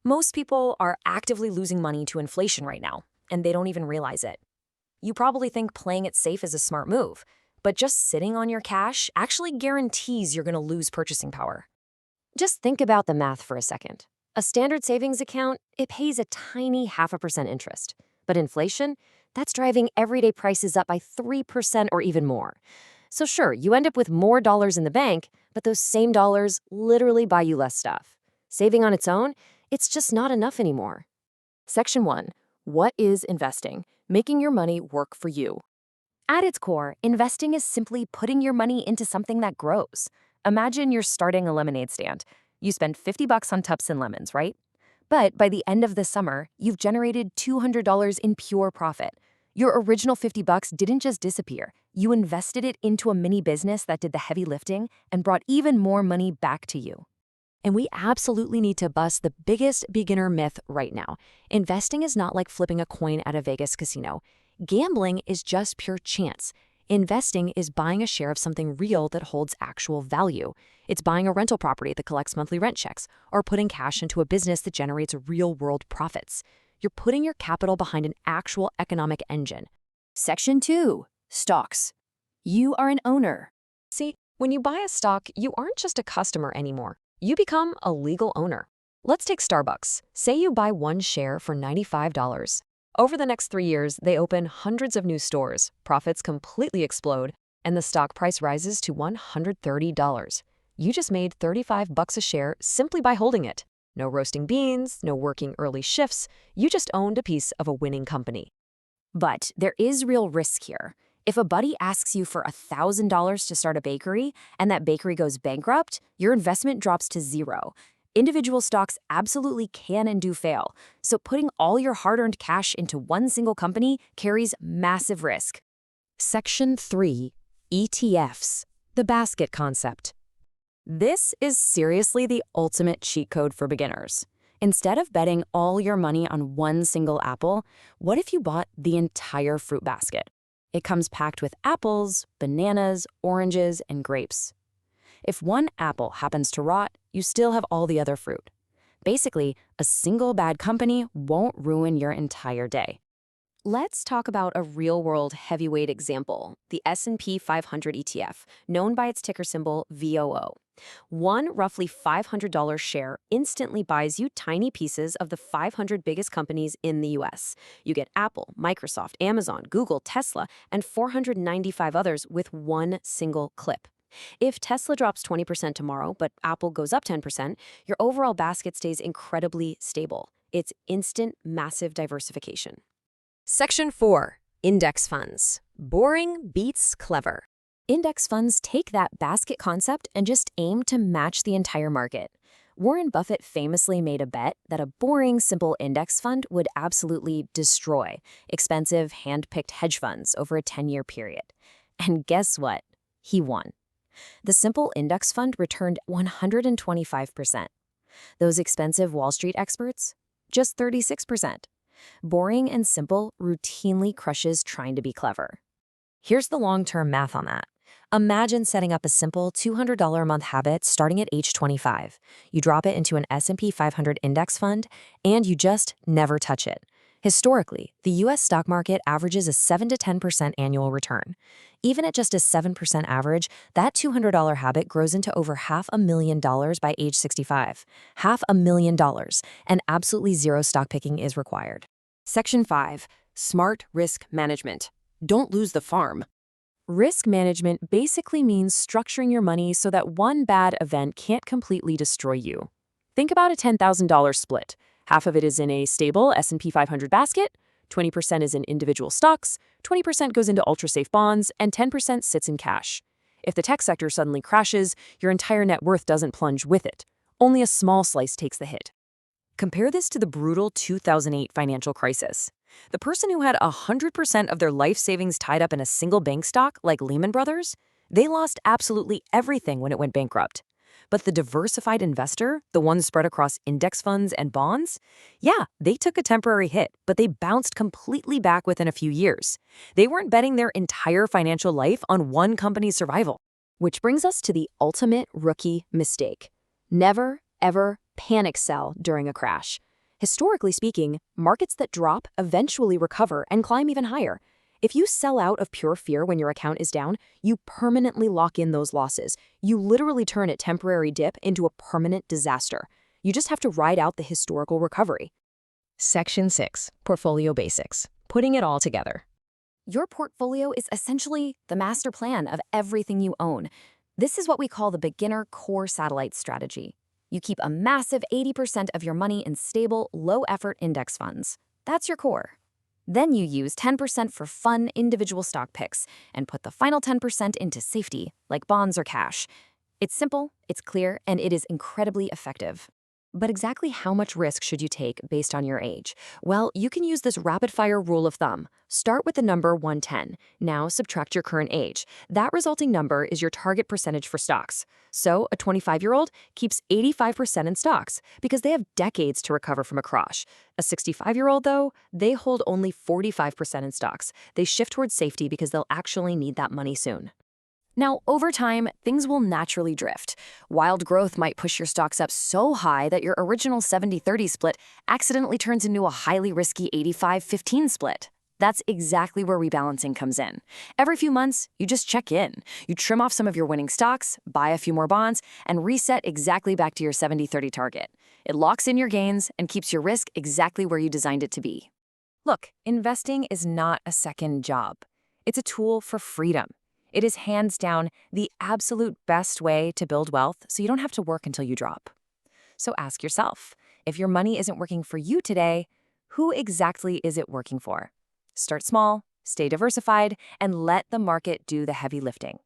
Most people are actively losing money to inflation right now, and they don't even realize it. You probably think playing it safe is a smart move, but just sitting on your cash actually guarantees you're going to lose purchasing power. Just think about the math for a second. A standard savings account, it pays a tiny 0.5% interest. But inflation, that's driving everyday prices up by 3% or even more. So sure, you end up with more dollars in the bank, but those same dollars literally buy you less stuff. Saving on its own, it's just not enough anymore. Section 1. What is investing? Making your money work for you. At its core, investing is simply putting your money into something that grows. Imagine you're starting a lemonade stand. You spend $50 on Tups and lemons, right? But by the end of the summer, you've generated $200 in pure profit. Your original $50 didn't just disappear. You invested it into a mini business that did the heavy lifting and brought even more money back to you. And we absolutely need to bust the biggest beginner myth right now. Investing is not like flipping a coin at a Vegas casino. Gambling is just pure chance. Investing is buying a share of something real that holds actual value. It's buying a rental property that collects monthly rent checks, or putting cash into a business that generates real-world profits. You're putting your capital behind an actual economic engine. Section 2. Stocks. You are an owner. See, when you buy a stock, you aren't just a customer anymore. You become a legal owner. Let's take Starbucks. Say you buy one share for $95. Over the next 3 years, they open hundreds of new stores, profits completely explode, and the stock price rises to $130. You just made $35 a share simply by holding it. No roasting beans, no working early shifts. You just owned a piece of a winning company. But there is real risk here. If a buddy asks you for $1,000 to start a bakery and that bakery goes bankrupt, your investment drops to zero. Individual stocks absolutely can and do fail, so putting all your hard-earned cash into one single company carries massive risk. Section 3. ETFs, the basket concept. This is seriously the ultimate cheat code for beginners. Instead of betting all your money on one single apple, what if you bought the entire fruit basket? It comes packed with apples, bananas, oranges, and grapes. If one apple happens to rot, you still have all the other fruit. Basically, a single bad company won't ruin your entire day. Let's talk about a real-world heavyweight example, the S&P 500 ETF, known by its ticker symbol VOO. One roughly $500 share instantly buys you tiny pieces of the 500 biggest companies in the US. You get Apple, Microsoft, Amazon, Google, Tesla, and 495 others with one single clip. If Tesla drops 20% tomorrow, but Apple goes up 10%, your overall basket stays incredibly stable. It's instant, massive diversification. Section 4. Index Funds. Boring beats clever. Index funds take that basket concept and just aim to match the entire market. Warren Buffett famously made a bet that a boring, simple index fund would absolutely destroy expensive, hand-picked hedge funds over a 10-year period. And guess what? He won. The simple index fund returned 125%. Those expensive Wall Street experts? Just 36%. Boring and simple routinely crushes trying to be clever. Here's the long-term math on that. Imagine setting up a simple $200 a month habit starting at age 25. You drop it into an S&P 500 index fund, and you just never touch it. Historically, the U.S. stock market averages a 7 to 10% annual return. Even at just a 7% average, that $200 habit grows into over $500,000 by age 65. $500,000, and absolutely zero stock picking is required. Section 5. Smart risk management. Don't lose the farm. Risk management basically means structuring your money so that one bad event can't completely destroy you. Think about a $10,000 split. Half of it is in a stable S&P 500 basket, 20% is in individual stocks, 20% goes into ultra-safe bonds, and 10% sits in cash. If the tech sector suddenly crashes, your entire net worth doesn't plunge with it. Only a small slice takes the hit. Compare this to the brutal 2008 financial crisis. The person who had 100% of their life savings tied up in a single bank stock, like Lehman Brothers, they lost absolutely everything when it went bankrupt. But the diversified investor, the one spread across index funds and bonds, yeah, they took a temporary hit, but they bounced completely back within a few years. They weren't betting their entire financial life on one company's survival. Which brings us to the ultimate rookie mistake. Never, ever panic sell during a crash. Historically speaking, markets that drop eventually recover and climb even higher. If you sell out of pure fear when your account is down, you permanently lock in those losses. You literally turn a temporary dip into a permanent disaster. You just have to ride out the historical recovery. Section 6. Portfolio Basics. Putting it all together. Your portfolio is essentially the master plan of everything you own. This is what we call the beginner core satellite strategy. You keep a massive 80% of your money in stable, low-effort index funds. That's your core. Then you use 10% for fun individual stock picks and put the final 10% into safety, like bonds or cash. It's simple, it's clear, and it is incredibly effective. But exactly how much risk should you take based on your age? Well, you can use this rapid-fire rule of thumb. Start with the number 110. Now subtract your current age. That resulting number is your target percentage for stocks. So a 25-year-old keeps 85% in stocks because they have decades to recover from a crash. A 65-year-old, though, they hold only 45% in stocks. They shift towards safety because they'll actually need that money soon. Now, over time, things will naturally drift. Wild growth might push your stocks up so high that your original 70-30 split accidentally turns into a highly risky 85-15 split. That's exactly where rebalancing comes in. Every few months, you just check in. You trim off some of your winning stocks, buy a few more bonds, and reset exactly back to your 70-30 target. It locks in your gains and keeps your risk exactly where you designed it to be. Look, investing is not a second job. It's a tool for freedom. It is hands down the absolute best way to build wealth so you don't have to work until you drop. So ask yourself, if your money isn't working for you today, who exactly is it working for? Start small, stay diversified, and let the market do the heavy lifting.